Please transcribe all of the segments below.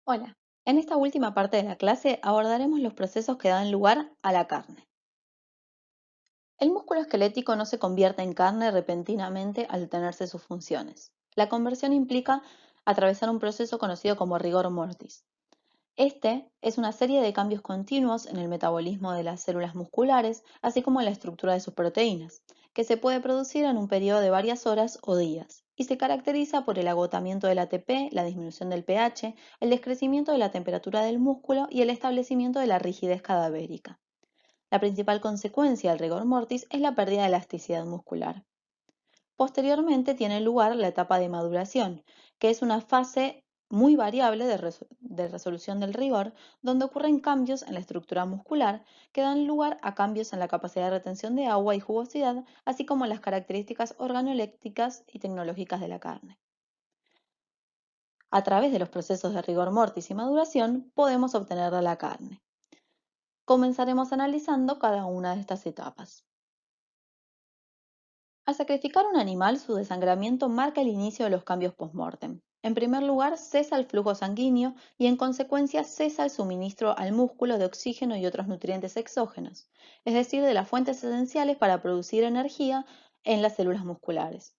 Hola, en esta última parte de la clase abordaremos los procesos que dan lugar a la carne. El músculo esquelético no se convierte en carne repentinamente al tenerse sus funciones. La conversión implica atravesar un proceso conocido como rigor mortis. Este es una serie de cambios continuos en el metabolismo de las células musculares, así como en la estructura de sus proteínas, que se puede producir en un periodo de varias horas o días, y se caracteriza por el agotamiento del ATP, la disminución del pH, el descrecimiento de la temperatura del músculo y el establecimiento de la rigidez cadavérica. La principal consecuencia del rigor mortis es la pérdida de elasticidad muscular. Posteriormente tiene lugar la etapa de maduración, que es una fase muy variable de resolución del rigor, donde ocurren cambios en la estructura muscular que dan lugar a cambios en la capacidad de retención de agua y jugosidad, así como en las características organolépticas y tecnológicas de la carne. A través de los procesos de rigor mortis y maduración podemos obtener la carne. Comenzaremos analizando cada una de estas etapas. Al sacrificar un animal, su desangramiento marca el inicio de los cambios postmortem. En primer lugar, cesa el flujo sanguíneo y en consecuencia cesa el suministro al músculo de oxígeno y otros nutrientes exógenos, es decir, de las fuentes esenciales para producir energía en las células musculares.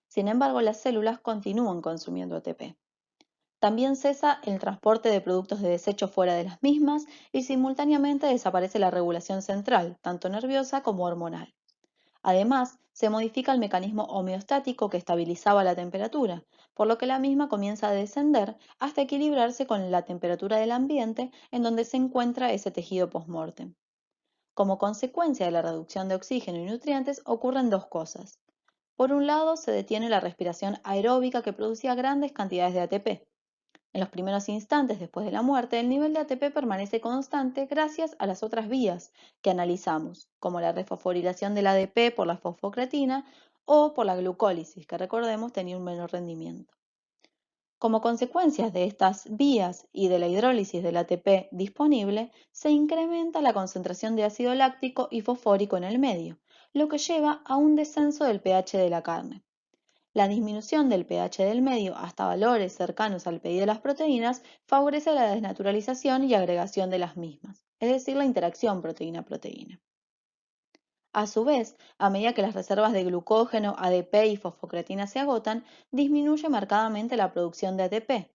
Sin embargo, las células continúan consumiendo ATP. También cesa el transporte de productos de desecho fuera de las mismas y simultáneamente desaparece la regulación central, tanto nerviosa como hormonal. Además, se modifica el mecanismo homeostático que estabilizaba la temperatura, por lo que la misma comienza a descender hasta equilibrarse con la temperatura del ambiente en donde se encuentra ese tejido postmortem. Como consecuencia de la reducción de oxígeno y nutrientes ocurren dos cosas. Por un lado, se detiene la respiración aeróbica que producía grandes cantidades de ATP. En los primeros instantes después de la muerte, el nivel de ATP permanece constante gracias a las otras vías que analizamos, como la refosforilación del ADP por la fosfocreatina o por la glucólisis, que recordemos tenía un menor rendimiento. Como consecuencia de estas vías y de la hidrólisis del ATP disponible, se incrementa la concentración de ácido láctico y fosfórico en el medio, lo que lleva a un descenso del pH de la carne. La disminución del pH del medio hasta valores cercanos al pH de las proteínas favorece la desnaturalización y agregación de las mismas, es decir, la interacción proteína-proteína. A su vez, a medida que las reservas de glucógeno, ADP y fosfocreatina se agotan, disminuye marcadamente la producción de ATP.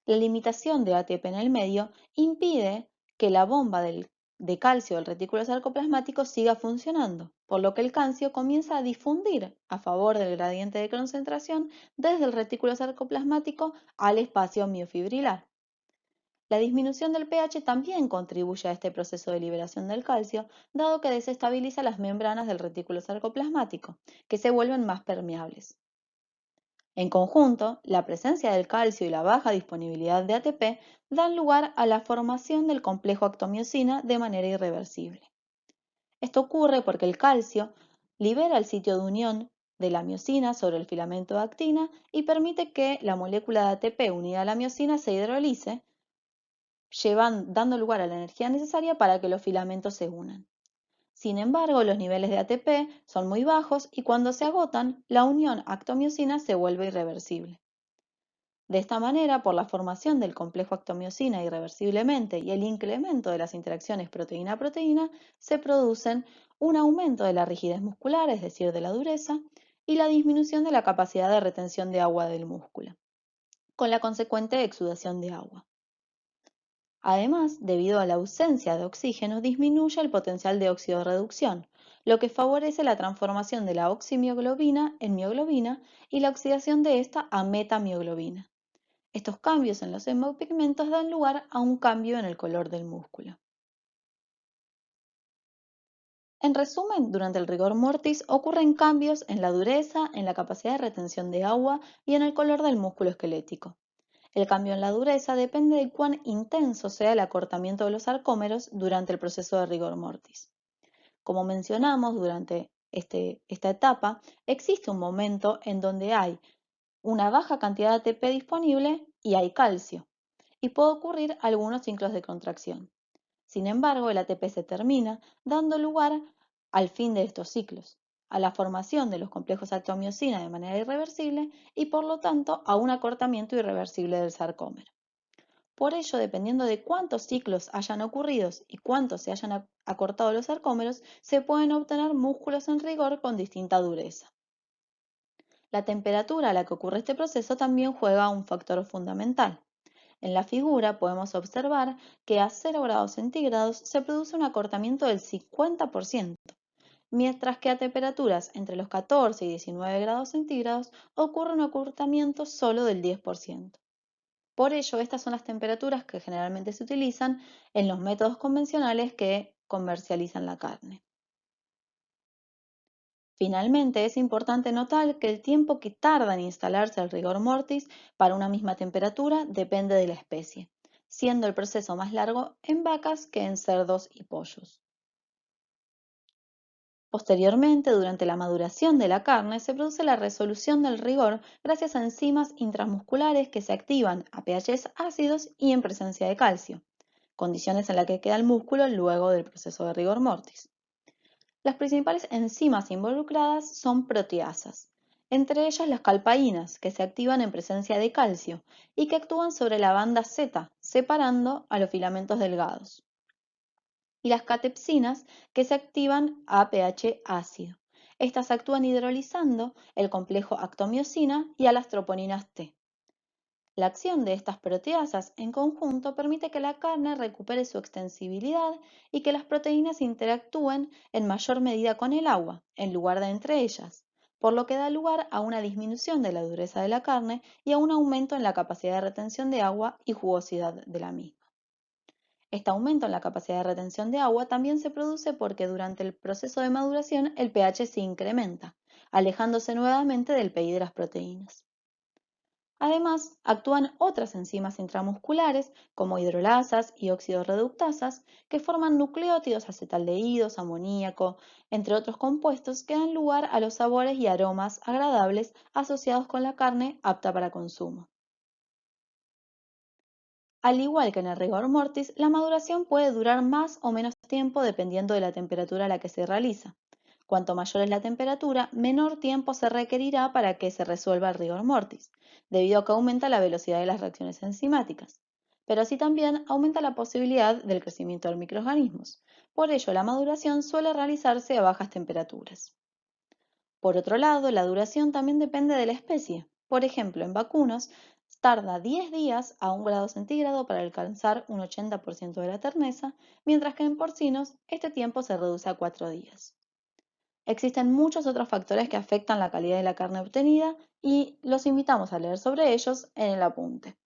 La limitación de ATP en el medio impide que la bomba de calcio del retículo sarcoplasmático siga funcionando, por lo que el calcio comienza a difundir a favor del gradiente de concentración desde el retículo sarcoplasmático al espacio miofibrilar. La disminución del pH también contribuye a este proceso de liberación del calcio, dado que desestabiliza las membranas del retículo sarcoplasmático, que se vuelven más permeables. En conjunto, la presencia del calcio y la baja disponibilidad de ATP dan lugar a la formación del complejo actomiosina de manera irreversible. Esto ocurre porque el calcio libera el sitio de unión de la miosina sobre el filamento de actina y permite que la molécula de ATP unida a la miosina se hidrolice, dando lugar a la energía necesaria para que los filamentos se unan. Sin embargo, los niveles de ATP son muy bajos y cuando se agotan, la unión actomiosina se vuelve irreversible. De esta manera, por la formación del complejo actomiosina irreversiblemente y el incremento de las interacciones proteína-proteína, se producen un aumento de la rigidez muscular, es decir, de la dureza, y la disminución de la capacidad de retención de agua del músculo, con la consecuente exudación de agua. Además, debido a la ausencia de oxígeno, disminuye el potencial de oxidorreducción, lo que favorece la transformación de la oximioglobina en mioglobina y la oxidación de esta a metamioglobina. Estos cambios en los hemopigmentos dan lugar a un cambio en el color del músculo. En resumen, durante el rigor mortis ocurren cambios en la dureza, en la capacidad de retención de agua y en el color del músculo esquelético. El cambio en la dureza depende de cuán intenso sea el acortamiento de los sarcómeros durante el proceso de rigor mortis. Como mencionamos durante esta etapa, existe un momento en donde hay una baja cantidad de ATP disponible y hay calcio, y puede ocurrir algunos ciclos de contracción. Sin embargo, el ATP se termina, dando lugar al fin de estos ciclos, a la formación de los complejos actomiosina de manera irreversible y por lo tanto a un acortamiento irreversible del sarcómero. Por ello, dependiendo de cuántos ciclos hayan ocurrido y cuánto se hayan acortado los sarcómeros, se pueden obtener músculos en rigor con distinta dureza. La temperatura a la que ocurre este proceso también juega un factor fundamental. En la figura podemos observar que a 0 grados centígrados se produce un acortamiento del 50%, mientras que a temperaturas entre los 14 y 19 grados centígrados ocurre un acortamiento solo del 10%. Por ello, estas son las temperaturas que generalmente se utilizan en los métodos convencionales que comercializan la carne. Finalmente, es importante notar que el tiempo que tarda en instalarse el rigor mortis para una misma temperatura depende de la especie, siendo el proceso más largo en vacas que en cerdos y pollos. Posteriormente, durante la maduración de la carne, se produce la resolución del rigor gracias a enzimas intramusculares que se activan a pHs ácidos y en presencia de calcio, condiciones en las que queda el músculo luego del proceso de rigor mortis. Las principales enzimas involucradas son proteasas, entre ellas las calpaínas, que se activan en presencia de calcio y que actúan sobre la banda Z, separando a los filamentos delgados, y las catepsinas, que se activan a pH ácido. Estas actúan hidrolizando el complejo actomiosina y a las troponinas T. La acción de estas proteasas en conjunto permite que la carne recupere su extensibilidad y que las proteínas interactúen en mayor medida con el agua, en lugar de entre ellas, por lo que da lugar a una disminución de la dureza de la carne y a un aumento en la capacidad de retención de agua y jugosidad de la misma. Este aumento en la capacidad de retención de agua también se produce porque durante el proceso de maduración el pH se incrementa, alejándose nuevamente del pI de las proteínas. Además, actúan otras enzimas intramusculares como hidrolasas y oxidorreductasas que forman nucleótidos acetaldehídos, amoníaco, entre otros compuestos que dan lugar a los sabores y aromas agradables asociados con la carne apta para consumo. Al igual que en el rigor mortis, la maduración puede durar más o menos tiempo dependiendo de la temperatura a la que se realiza. Cuanto mayor es la temperatura, menor tiempo se requerirá para que se resuelva el rigor mortis, debido a que aumenta la velocidad de las reacciones enzimáticas. Pero así también aumenta la posibilidad del crecimiento de microorganismos. Por ello, la maduración suele realizarse a bajas temperaturas. Por otro lado, la duración también depende de la especie. Por ejemplo, en vacunos tarda 10 días a 1 grado centígrado para alcanzar un 80% de la terneza, mientras que en porcinos este tiempo se reduce a 4 días. Existen muchos otros factores que afectan la calidad de la carne obtenida y los invitamos a leer sobre ellos en el apunte.